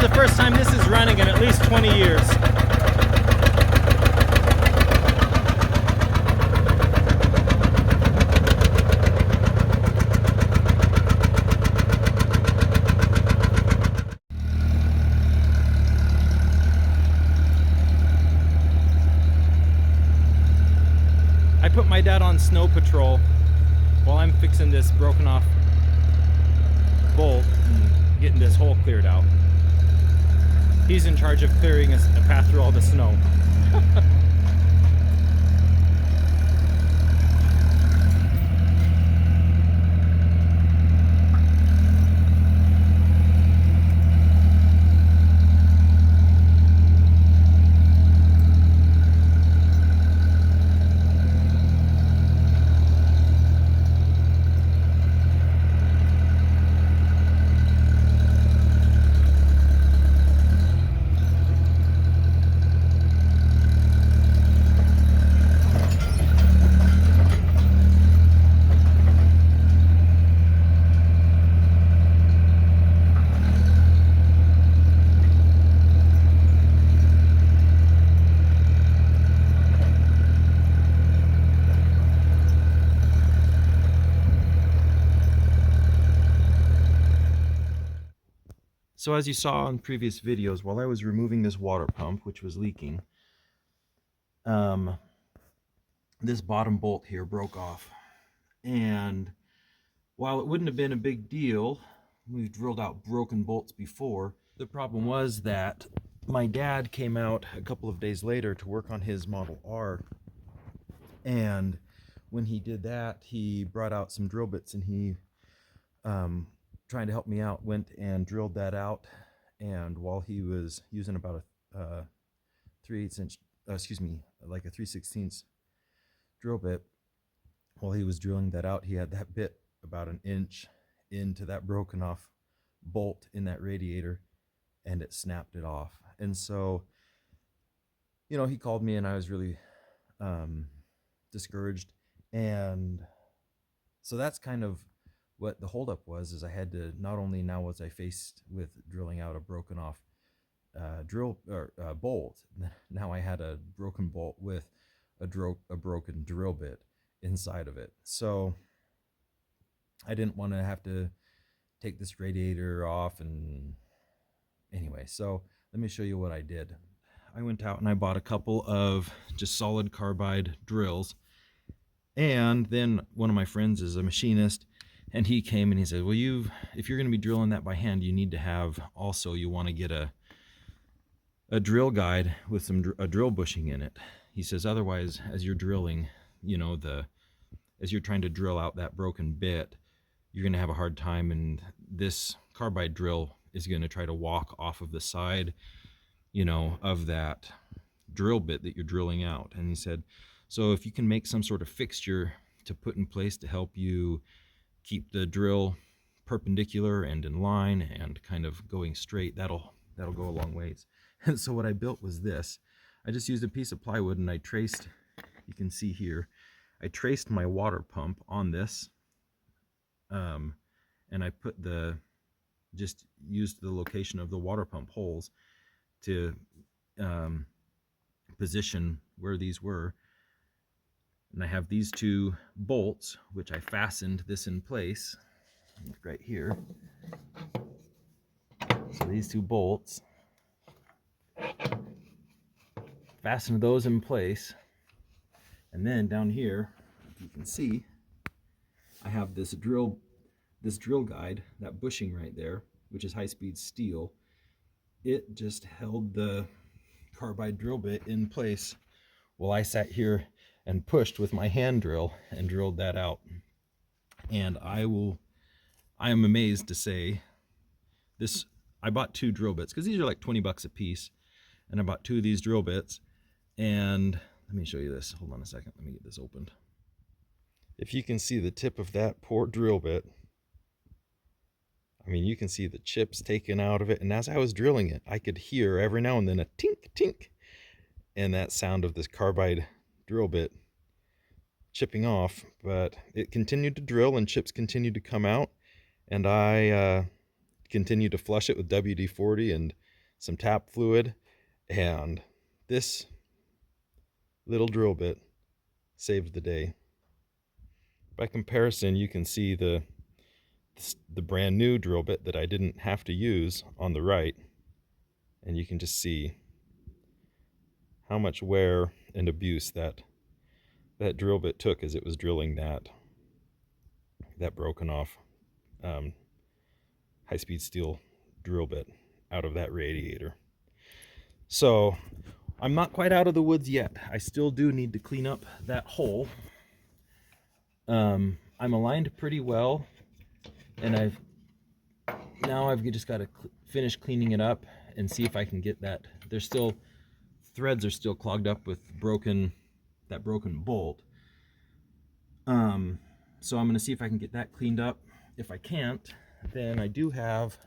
is the first time this is running in at least 20 years. I put my dad on snow patrol while I'm fixing this broken off bolt and getting this hole cleared out. He's in charge of clearing a path through all the snow. So as you saw in previous videos, while I was removing this water pump, which was leaking, this bottom bolt here broke off. And while it wouldn't have been a big deal, we've drilled out broken bolts before, the problem was that my dad came out a couple of days later to work on his Model R. And when he did that, he brought out some drill bits, and he trying to help me out, went and drilled that out. And while he was using about a 3/8 inch, like a 3/16 drill bit, while he was drilling that out, he had that bit about an inch into that broken off bolt in that radiator, and it snapped it off. And so, you know, he called me, and I was really discouraged. And so that's kind of what the holdup was, is I had to, not only now was I faced with drilling out a broken off bolt, now I had a broken bolt with a broken drill bit inside of it. So I didn't want to have to take this radiator off. And anyway, so let me show you what I did. I went out and I bought a couple of just solid carbide drills. And then one of my friends is a machinist, and he came and he said, well, if you're going to be drilling that by hand, you need to have, also, you want to get a drill guide with a drill bushing in it. He says, otherwise, as you're drilling, you know, as you're trying to drill out that broken bit, you're going to have a hard time, and this carbide drill is going to try to walk off of the side, you know, of that drill bit that you're drilling out. And he said, so if you can make some sort of fixture to put in place to help you keep the drill perpendicular and in line and kind of going straight, that'll go a long ways. And so what I built was this. I just used a piece of plywood, and I traced, you can see here, I traced my water pump on this, and I put just used the location of the water pump holes to position where these were. And I have these two bolts, which I fastened this in place right here. So these two bolts, fastened those in place. And then down here, if you can see, I have this drill guide, that bushing right there, which is high-speed steel. It just held the carbide drill bit in place while I sat here and pushed with my hand drill and drilled that out. And I am amazed to say this, I bought 2 drill bits, because these are like 20 bucks a piece, and I bought 2 of these drill bits. And let me show you this. Hold on a second, let me get this opened. If you can see the tip of that poor drill bit, I mean, you can see the chips taken out of it. And as I was drilling it, I could hear every now and then a tink, tink, and that sound of this carbide drill bit chipping off. But it continued to drill, and chips continued to come out, and I continued to flush it with WD-40 and some tap fluid, and this little drill bit saved the day. By comparison, you can see the brand new drill bit that I didn't have to use on the right, and you can just see how much wear and abuse that drill bit took as it was drilling that broken off high-speed steel drill bit out of that radiator. So I'm not quite out of the woods yet. I still do need to clean up that hole. I'm aligned pretty well, and I've just got to finish cleaning it up and see if I can get that. There's still threads are still clogged up with that broken bolt. So I'm going to see if I can get that cleaned up. If I can't, then I do have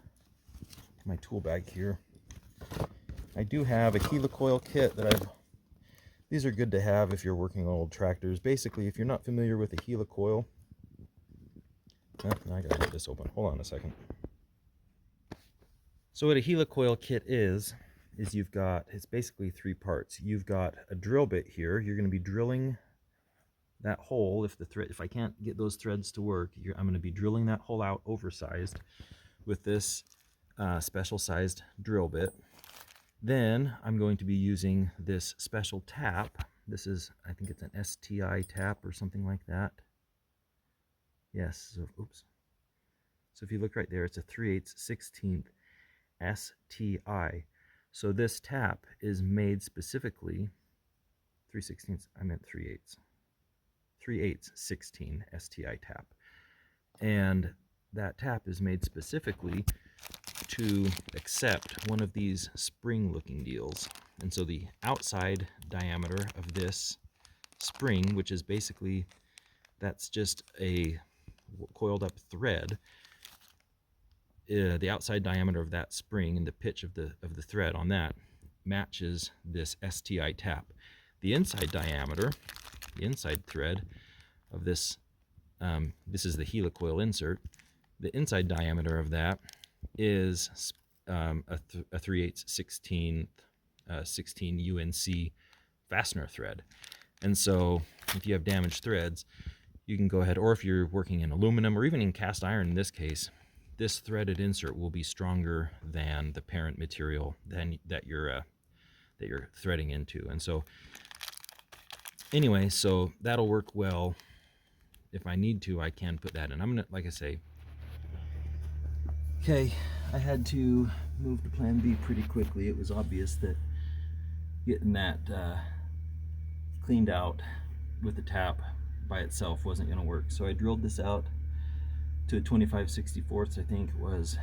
my tool bag here. I do have a helicoil kit that these are good to have if you're working on old tractors. Basically, if you're not familiar with a helicoil, I gotta get this open. Hold on a second. So what a helicoil kit is it's basically three parts. You've got a drill bit here. You're going to be drilling that hole. If I can't get those threads to work, I'm going to be drilling that hole out oversized with this special sized drill bit. Then I'm going to be using this special tap. This is, I think it's an STI tap or something like that. Yes, so, oops. So if you look right there, it's a 3/8/16 STI. So this tap is made specifically, 3/16, I meant 3/8. 3/8/16 STI tap. And that tap is made specifically to accept one of these spring looking deals. And so the outside diameter of this spring, which is basically, that's just a coiled up thread, the outside diameter of that spring and the pitch of the thread on that matches this STI tap. The inside diameter, the inside thread of this, this is the helicoil insert. The inside diameter of that is a 3/8/16 16 UNC fastener thread. And so if you have damaged threads, you can go ahead, or if you're working in aluminum or even in cast iron in this case, this threaded insert will be stronger than the parent material that you're threading into. And so anyway, so that'll work well. If I need to, I can put that in. I'm gonna, like I say, okay, I had to move to plan B pretty quickly. It was obvious that getting that cleaned out with the tap by itself wasn't going to work. So I drilled this out to a 25/64, I think it was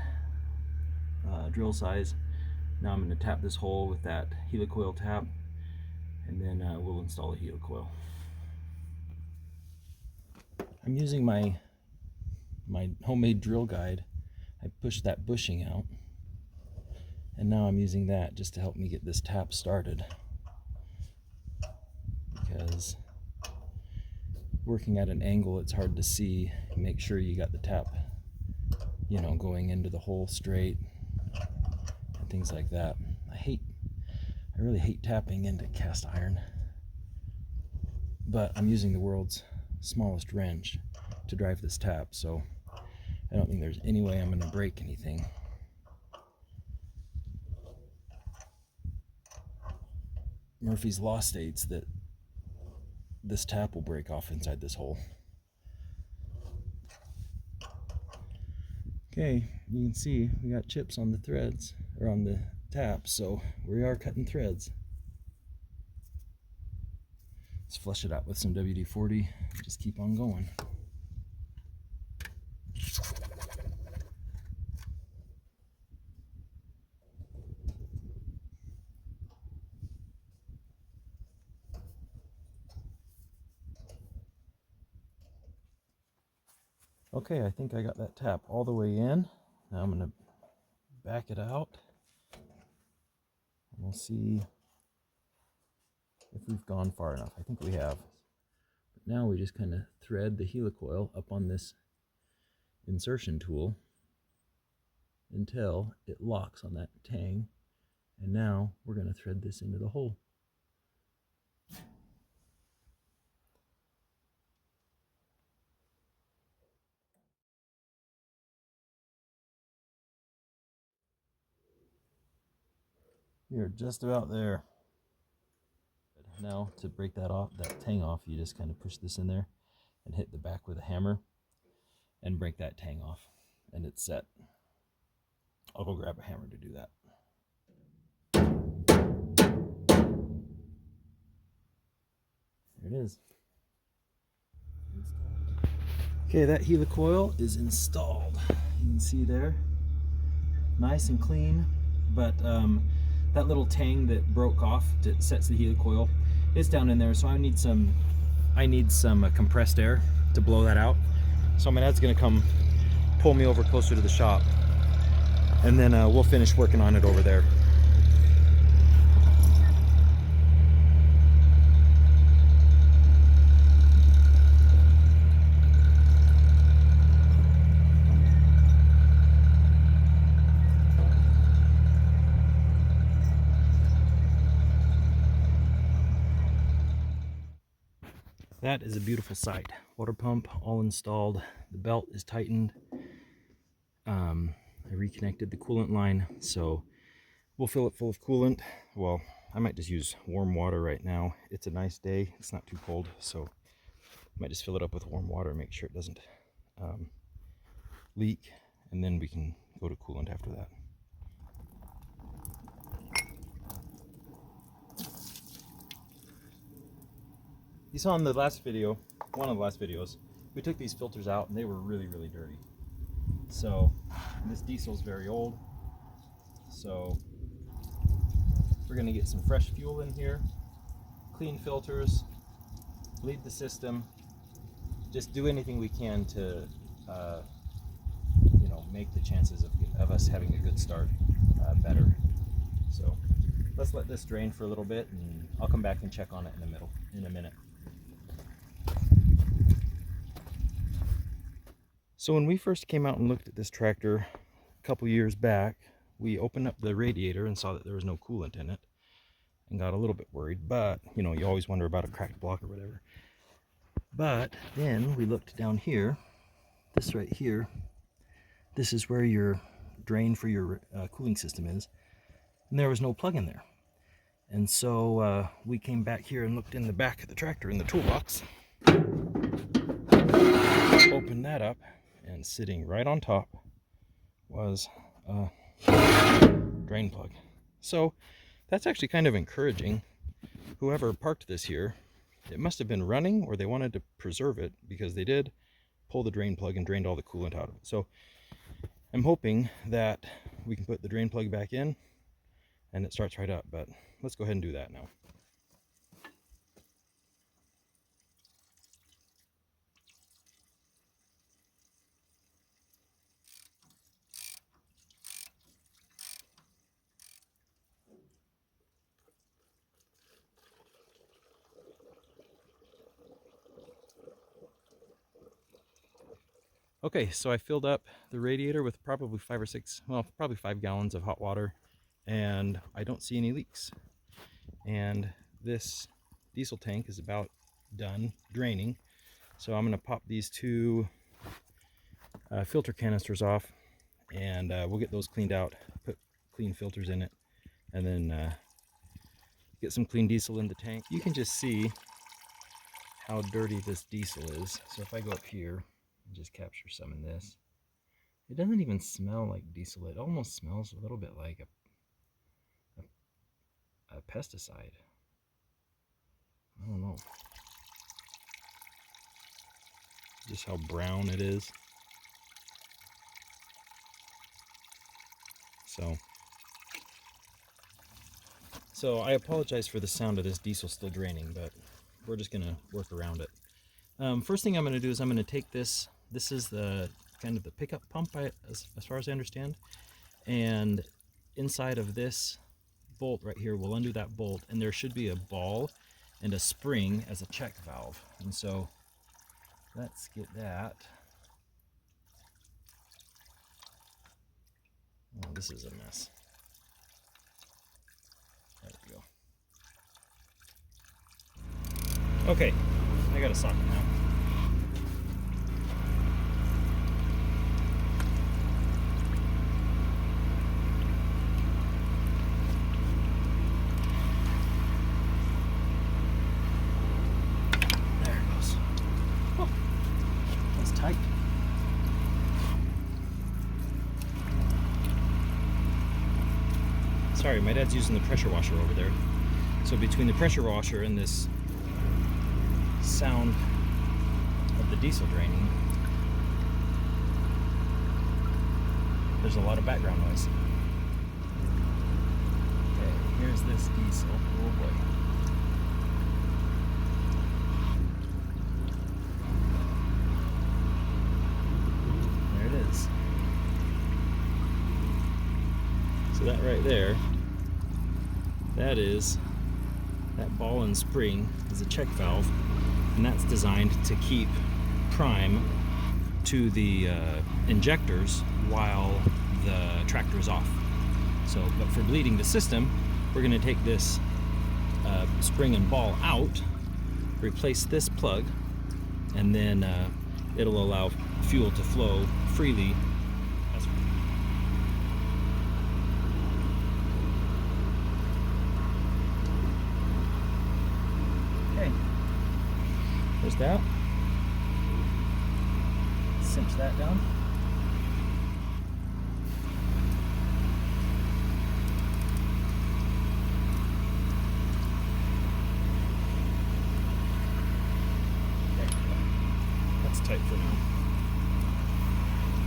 drill size. Now I'm going to tap this hole with that helicoil tap, and then we'll install a helicoil. I'm using my homemade drill guide. I pushed that bushing out, and now I'm using that just to help me get this tap started, because working at an angle, it's hard to see, make sure you got the tap, you know, going into the hole straight and things like that. I really hate tapping into cast iron, but I'm using the world's smallest wrench to drive this tap, so I don't think there's any way I'm going to break anything. Murphy's Law states that this tap will break off inside this hole. Okay, you can see we got chips on the threads, or on the tap, so we are cutting threads. Let's flush it out with some WD-40, just keep on going. Okay, I think I got that tap all the way in. Now I'm going to back it out, and we'll see if we've gone far enough. I think we have. But now we just kind of thread the helicoil up on this insertion tool until it locks on that tang, And now we're going to thread this into the hole. You're just about there. Now to break that off, that tang off, you just kind of push this in there and hit the back with a hammer and break that tang off, and it's set. I'll go grab a hammer to do that. There it is. Okay, that helicoil is installed. You can see there, nice and clean, but that little tang that broke off that sets the helicoil is down in there, so I need some compressed air to blow that out. So my dad's gonna come pull me over closer to the shop, and then we'll finish working on it over there. That is a beautiful sight. Water pump all installed. The belt is tightened. I reconnected the coolant line, so we'll fill it full of coolant. Well, I might just use warm water right now. It's a nice day. It's not too cold, so I might just fill it up with warm water and make sure it doesn't leak, and then we can go to coolant after that. You saw in the last video, one of the last videos, we took these filters out and they were really, really dirty. So this diesel's very old. So we're gonna get some fresh fuel in here, clean filters, bleed the system, just do anything we can to make the chances of us having a good start better. So let's let this drain for a little bit, and I'll come back and check on it in a minute. So when we first came out and looked at this tractor a couple years back, we opened up the radiator and saw that there was no coolant in it and got a little bit worried. But you always wonder about a cracked block or whatever. But then we looked down here, this right here, this is where your drain for your cooling system is, and there was no plug in there. And so we came back here and looked in the back of the tractor in the toolbox, opened that up, and sitting right on top was a drain plug. So that's actually kind of encouraging. Whoever parked this here, it must have been running, or they wanted to preserve it, because they did pull the drain plug and drained all the coolant out of it. So I'm hoping that we can put the drain plug back in and it starts right up, but let's go ahead and do that now. Okay, so I filled up the radiator with probably 5 gallons of hot water, and I don't see any leaks. And this diesel tank is about done draining, so I'm going to pop these two filter canisters off, and we'll get those cleaned out, put clean filters in it, and then get some clean diesel in the tank. You can just see how dirty this diesel is. So if I go up here and just capture some in this, it doesn't even smell like diesel. It almost smells a little bit like a pesticide. I don't know. Just how brown it is. So I apologize for the sound of this diesel still draining, but we're just gonna work around it. First thing I'm gonna do is I'm gonna take this. This is the kind of the pickup pump, as far as I understand. And inside of this bolt right here, we'll undo that bolt, and there should be a ball and a spring as a check valve. And so let's get that. Oh, this is a mess. Okay, I got a socket now. There it goes. Oh, that's tight. Sorry, my dad's using the pressure washer over there. So between the pressure washer and this sound of the diesel draining, there's a lot of background noise. Okay, here's this diesel. Oh boy. There it is. So that right there, that ball and spring is a check valve, and that's designed to keep prime to the injectors while the tractor is off. So, but for bleeding the system, we're going to take this spring and ball out, replace this plug, and then it'll allow fuel to flow freely. Okay, there's that. Cinch that down. Okay, that's tight for now.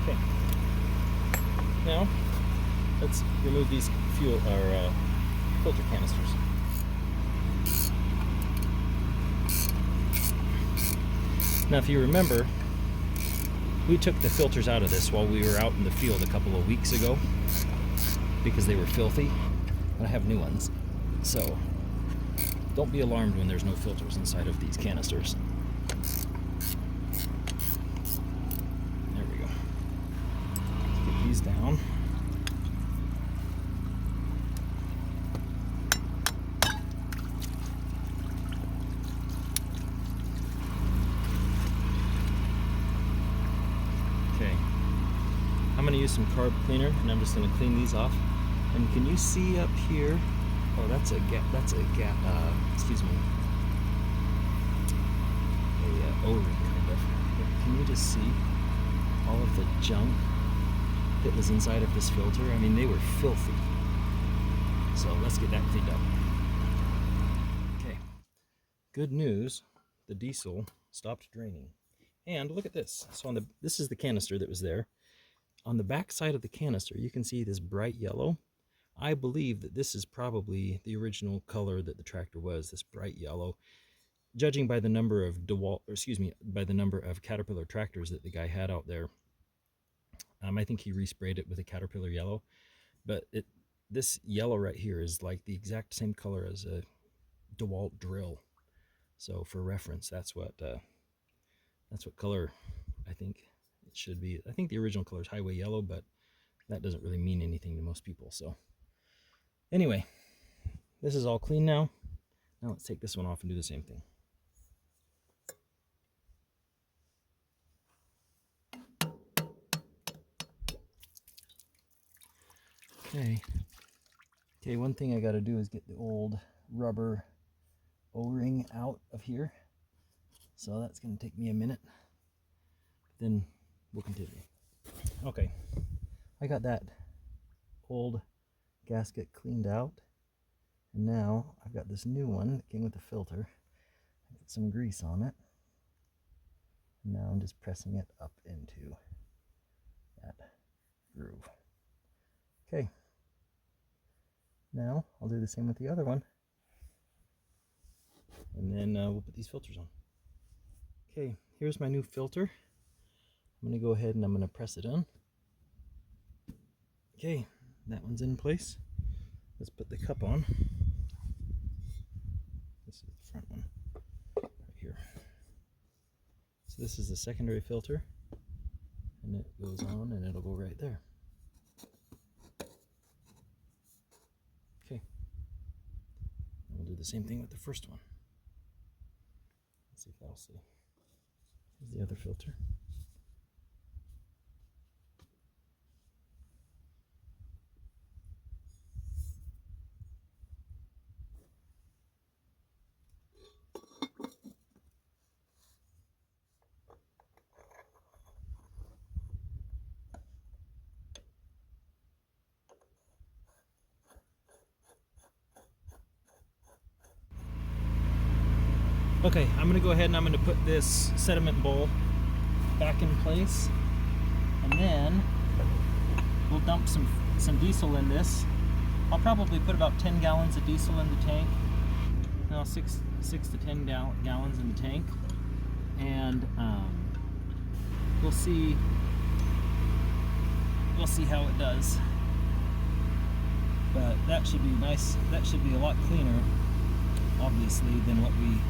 Okay, now let's remove these fuel or filter canisters. Now, if you remember, we took the filters out of this while we were out in the field a couple of weeks ago because they were filthy, and I have new ones. So don't be alarmed when there's no filters inside of these canisters. There we go. Let's get these down. I'm going to use some carb cleaner, and I'm just going to clean these off. And can you see up here? Oh, that's a excuse me, a O-ring kind of. But can you just see all of the junk that was inside of this filter? I mean, they were filthy. So let's get that cleaned up. Okay. Good news, the diesel stopped draining. And look at this. So this is the canister that was there. On the back side of the canister, you can see this bright yellow. I believe that this is probably the original color that the tractor was, this bright yellow. Judging by the number of by the number of Caterpillar tractors that the guy had out there, I think he resprayed it with a Caterpillar yellow. But this yellow right here is like the exact same color as a DeWalt drill. So for reference, that's what color I think it should be. I think the original color is highway yellow, but that doesn't really mean anything to most people. So anyway, this is all clean now. Now let's take this one off and do the same thing. Okay, one thing I got to do is get the old rubber O-ring out of here. So that's going to take me a minute. Then we'll continue. Okay, I got that old gasket cleaned out. And now I've got this new one that came with the filter. I got some grease on it. And now I'm just pressing it up into that groove. Okay. Now I'll do the same with the other one. And then we'll put these filters on. Okay, here's my new filter. I'm going to go ahead and I'm going to press it on. Okay, that one's in place. Let's put the cup on. This is the front one right here. So this is the secondary filter, and it goes on and it'll go right there. Okay, and we'll do the same thing with the first one. see if that'll see. Here's the other filter. Okay, I'm going to go ahead and I'm going to put this sediment bowl back in place, and then we'll dump some diesel in this. I'll probably put about 10 gallons of diesel in the tank. No, 6 to 10 gallons in the tank, and we'll see how it does. But that should be nice. That should be a lot cleaner, obviously, than what we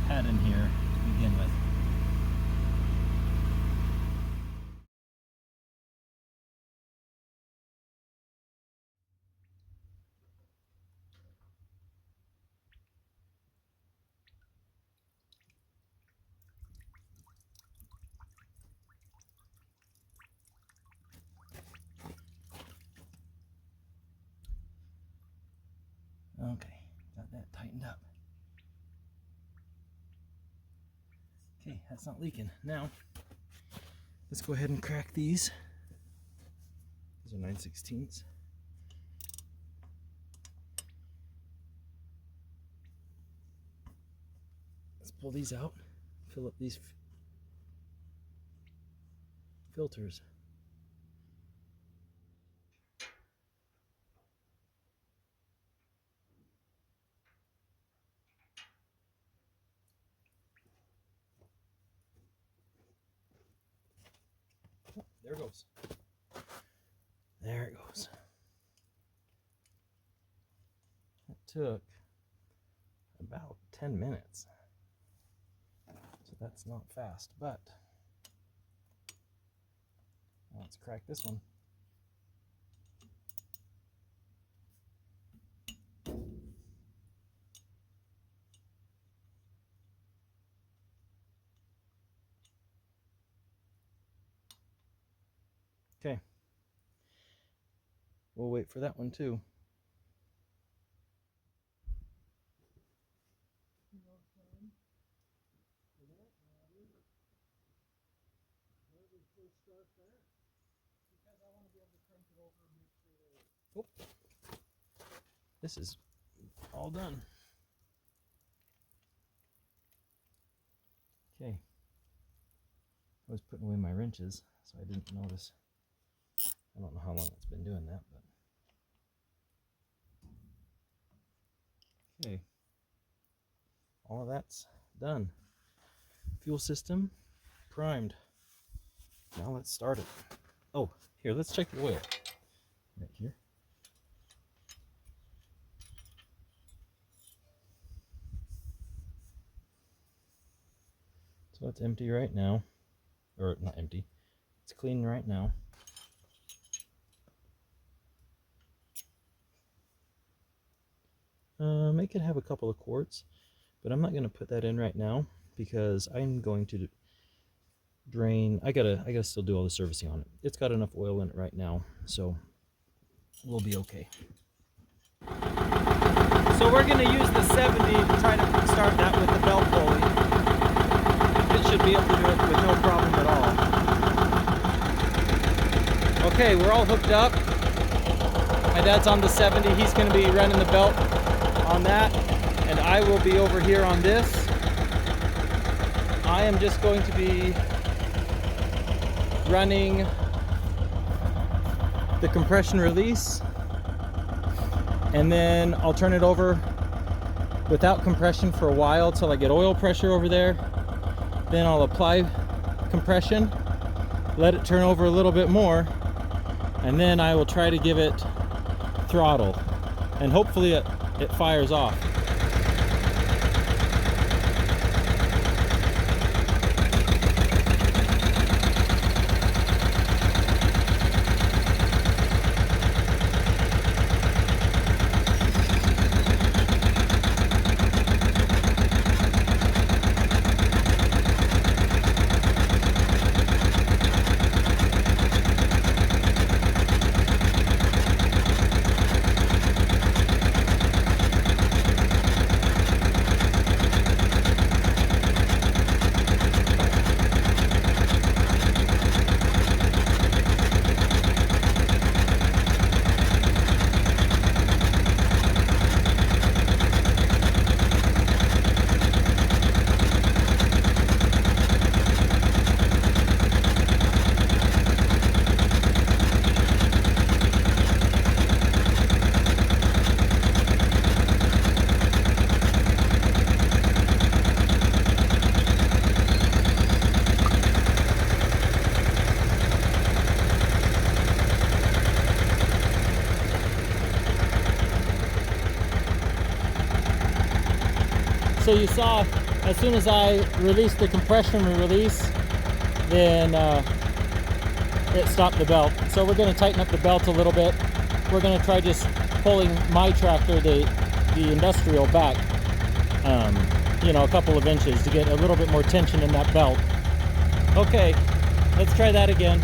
had in here to begin with. Okay, got that tightened up. Okay, that's not leaking. Now, let's go ahead and crack these. These are 9/16. Let's pull these out, fill up these filters. Oh, there it goes. There it goes. It took about 10 minutes. So that's not fast, but let's crack this one. Okay. We'll wait for that one too. Oh, this is all done. Okay. I was putting away my wrenches, so I didn't notice. I don't know how long it's been doing that, but okay. All of that's done. Fuel system primed. Now let's start it. Oh, here, let's check the oil. Right here. So it's empty right now. Or not empty. It's clean right now. It could have a couple of quarts, but I'm not going to put that in right now because I'm going to drain. I gotta still do all the servicing on it. It's got enough oil in it right now, so we'll be okay. So we're going to use the 70 to try to start that with the belt pulley. It should be able to do it with no problem at all. Okay, we're all hooked up. My dad's on the 70. He's going to be running the belt on that, and I will be over here on this. I am just going to be running the compression release, and then I'll turn it over without compression for a while till I get oil pressure over there. Then I'll apply compression, let it turn over a little bit more, and then I will try to give it throttle, and hopefully it fires off. So you saw, as soon as I released the compression release, then it stopped the belt. So we're going to tighten up the belt a little bit. We're going to try just pulling my tractor, the industrial, back, you know, a couple of inches to get a little bit more tension in that belt. Okay, let's try that again.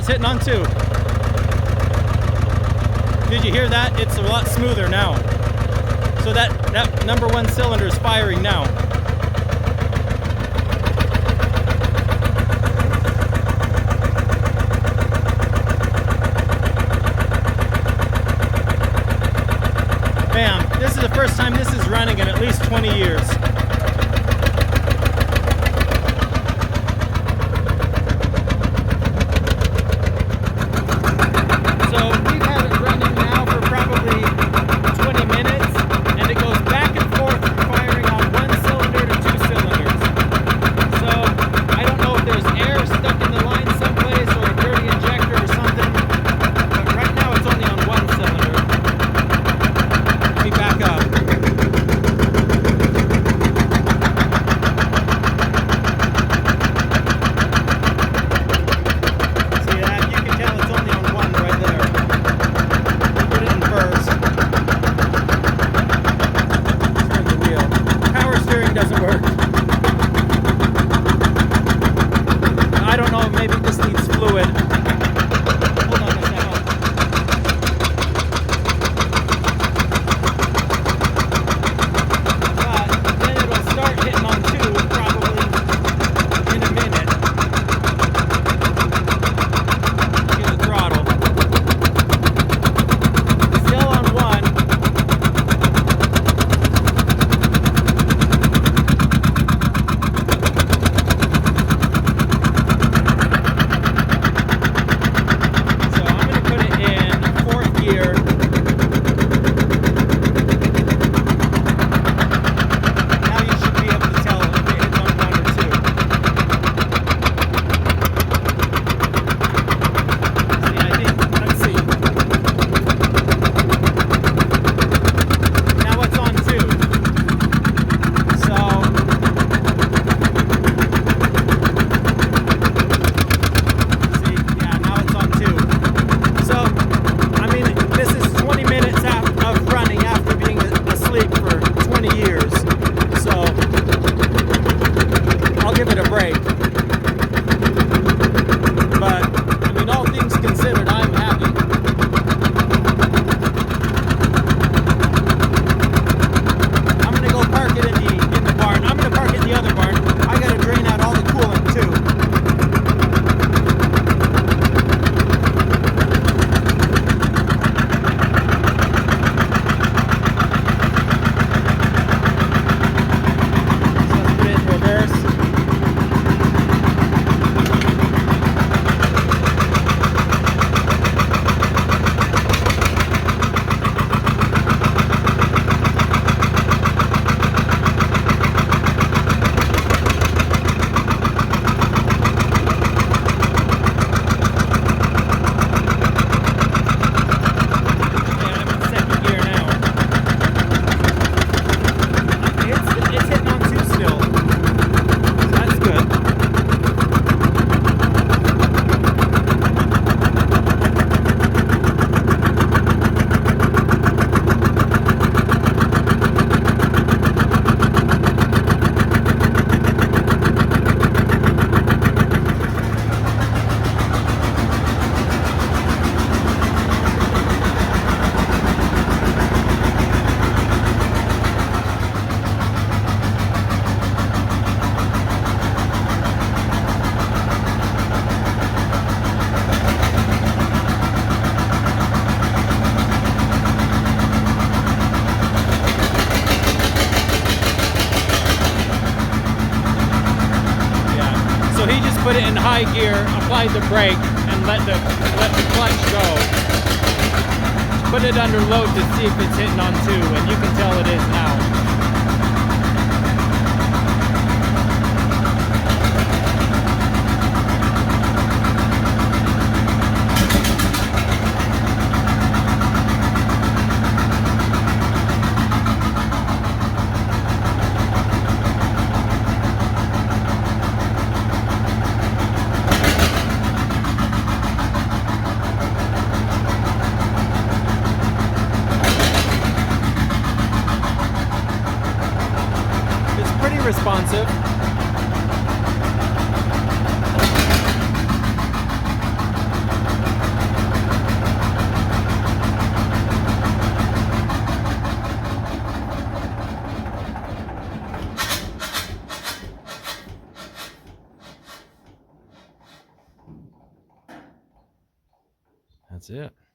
Hitting on two. Did you hear that? It's a lot smoother now. So that number one cylinder is firing now. Bam. This is the first time this is running in at least 20 years. So we've had it running now for probably 20 minutes, and it goes So he just put it in high gear, applied the brake, and let the clutch go. Put it under load to see if it's hitting on 2, and you can tell it is now. Responsive. That's it.